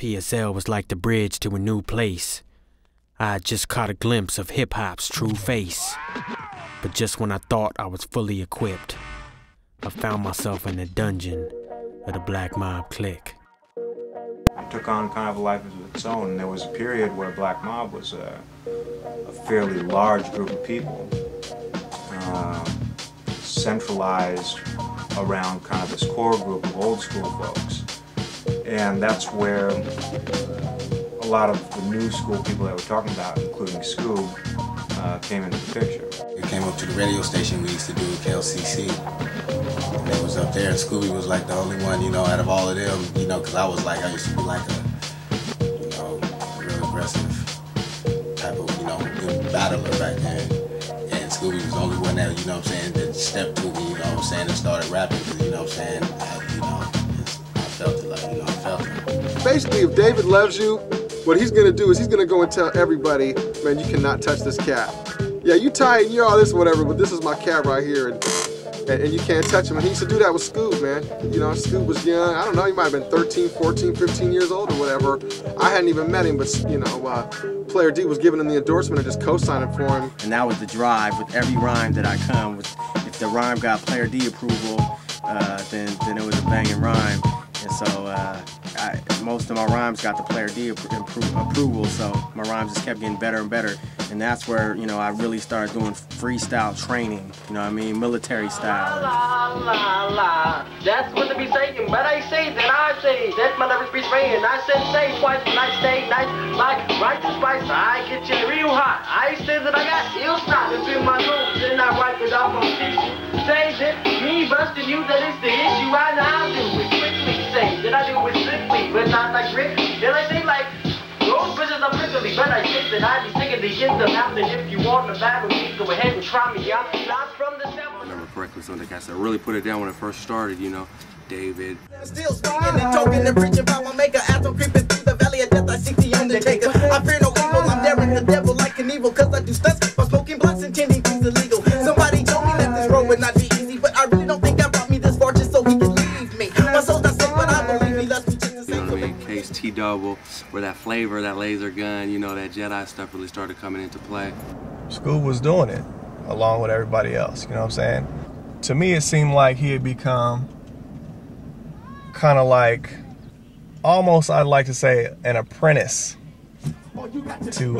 PSL was like the bridge to a new place. I had just caught a glimpse of hip-hop's true face. But just when I thought I was fully equipped, I found myself in the dungeon of the Black Mob clique. It took on kind of a life of its own. There was a period where Black Mob was a fairly large group of people, centralized around kind of this core group of old school folks. And that's where a lot of the new school people that we're talking about, including Scoob, came into the picture. We came up to the radio station we used to do, KLCC. And it was up there, and Scooby was like the only one, you know, out of all of them, you know, because I used to be like a, you know, real aggressive type of, you know, good battler back then. And Scooby was the only one that, you know what I'm saying, that stepped to me, you know what I'm saying, and started rapping, because, you know what I'm saying, I felt it, like, you know, I felt it. Basically, if David loves you, what he's gonna do is he's gonna go and tell everybody, man, you cannot touch this cat. Yeah, you tight, you're all this, whatever, but this is my cat right here, and you can't touch him. And he used to do that with Scoob, man. You know, Scoob was young. I don't know, he might have been 13, 14, 15 years old or whatever. I hadn't even met him, but, you know, Player D was giving him the endorsement and just co-signing for him. And that was the drive with every rhyme that I come with. If the rhyme got Player D approval, then it was a banging rhyme. And so most of my rhymes got the Player D approval, so my rhymes just kept getting better and better. And that's where, you know, I really started doing freestyle training, you know what I mean, military style. La, la, la, that's what they be saying, but I say that I say, that my never be spraying. I said say twice, and I stay nice, like right to spice, I get you real hot. I said that I got ill snot between my nose, and I wipe it off on tissue. Say that me busting you, that is the issue, I now do it quickly. Say that I do it strictly, but not like Rick. Then I say like, those bitches are prickly, but I think that I be sticking the in the mouth. And if you want to battle me, go ahead and try me out. Not from the south. I remember correctly, some of the guys that really put it down when it first started, you know, David. Still speaking and talking and preaching about my maker. As I'm creeping through the valley of death, I seek the undertaker. I fear no evil, I'm daring the devil like an evil. Cause I do stunts by smoking blunts and tending things illegal. Somebody told me that this road would not be easy, but I really don't think God brought me this far just so he could leave me. My soul's not sick, but I believe he loves me just the same. You know what I mean? Case T-double, where that flavor, that laser gun, you know, that Jedi stuff really started coming into play. Scoob was doing it along with everybody else, you know what I'm saying? To me, it seemed like he had become kind of like, almost I'd like to say, an apprentice to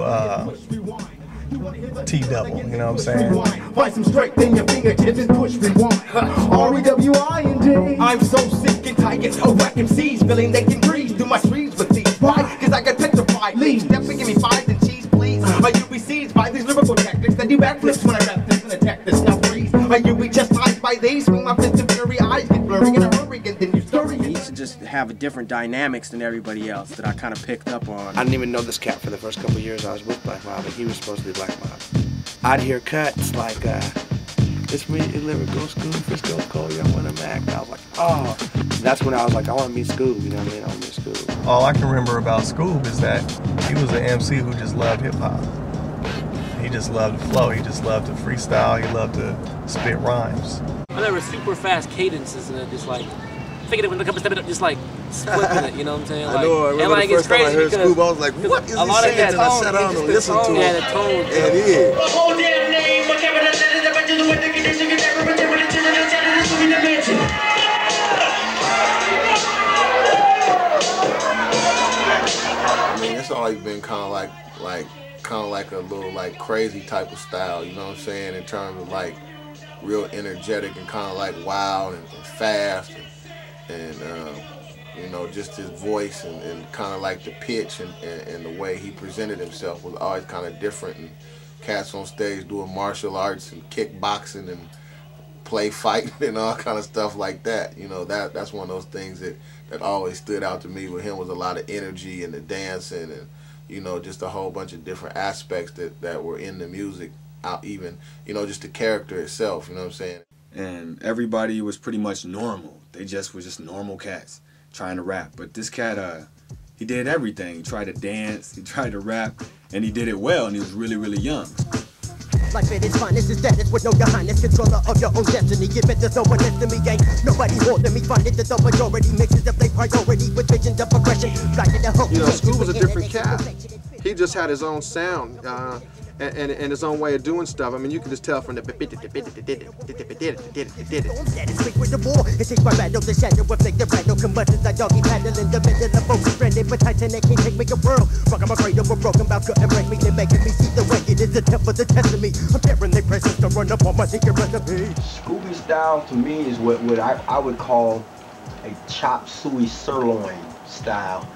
T-double, you know what I'm saying? Find some strength in your fingertips and push rewind. R-E-W-I-N-D. I'm so sick and tired of whack MCs, feeling they can breathe through my streets with these. Why? Cause I got petrified. Leave, step and give me fives and cheese, please. Are you besieged by these lyrical tactics that do backflips when I rap this and attack this? Now freeze. Are you be chastised by these? Swing my fist and blurry eyes get blurry in a hurry and then you scurry. He used to just have a different dynamics than everybody else that I kind of picked up on. I didn't even know this cat for the first couple of years I was with Black Mob, but he was supposed to be Black Mob. I'd hear cuts like, it's me, Lyrical, Scoob, Frisco, Cole, y'all want a Mac. I was like, oh. That's when I was like, I want to meet Scoob, you know what I mean? I want to meet Scoob. All I can remember about Scoob is that he was an MC who just loved hip-hop. He just loved the flow, he just loved to freestyle, he loved to spit rhymes. There were super fast cadences and just like, thinking it when they come stepping up, just like flipping it, you know what I'm saying? Like, I know, I remember the first time I heard Scoob, I was like, what is he saying? And I sat down and listened to him. Yeah, the tone. And yeah. I mean, it's always been kind of like a little like crazy type of style, you know what I'm saying? In terms of like real energetic and kind of like wild and fast and you know, just his voice and kind of like the pitch and the way he presented himself was always kind of different. And cats on stage doing martial arts and kickboxing and play fighting and all kind of stuff like that. You know, that's one of those things that always stood out to me with him, was a lot of energy and the dancing and, you know, just a whole bunch of different aspects that were in the music, out even, you know, just the character itself, you know what I'm saying? And everybody was pretty much normal. They just were just normal cats trying to rap. But this cat, he did everything. He tried to dance, he tried to rap, and he did it well, and he was really, really young. Life at its finest is status with no your highness. Controller of your own destiny. If it there's no one next to me, ain't nobody more than me. Find it that the majority mixes up their priority with visions of progression. You know, School was a different cat. He just had his own sound and his own way of doing stuff. I mean, you can just tell from the Scooby style to me is what I would call a chop suey sirloin style.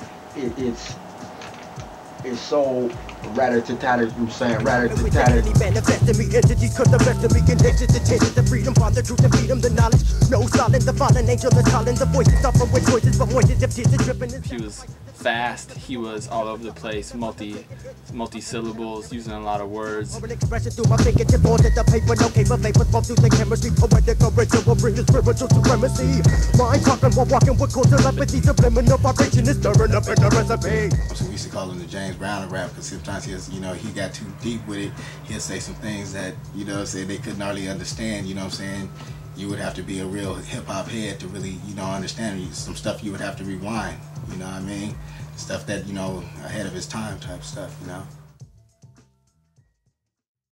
It's so rat-a-tat-tat, I'm saying rat-a-tat-tat. Manifesting me entities, cause the rest of me connected to tensions of freedom, find the truth and feed them the knowledge. No silence, the fallen angel is calling, the voices suffer with voices, but voices of tears are dripping. He was fast, he was all over the place, multi-syllables, using a lot of words. Expression through my fingertips, on the paper, no paper, vapors fall through the chemistry, poetic original, bring the spiritual supremacy. Mind talking while walking with cold telepathy, subliminal vibration is stirring up in the recipe. So we used to call him the James Brown of rap, because sometimes he got too deep with it. He'll say some things that, they couldn't hardly understand, You would have to be a real hip-hop head to really, understand some stuff. You would have to rewind, Stuff that, ahead of his time type stuff,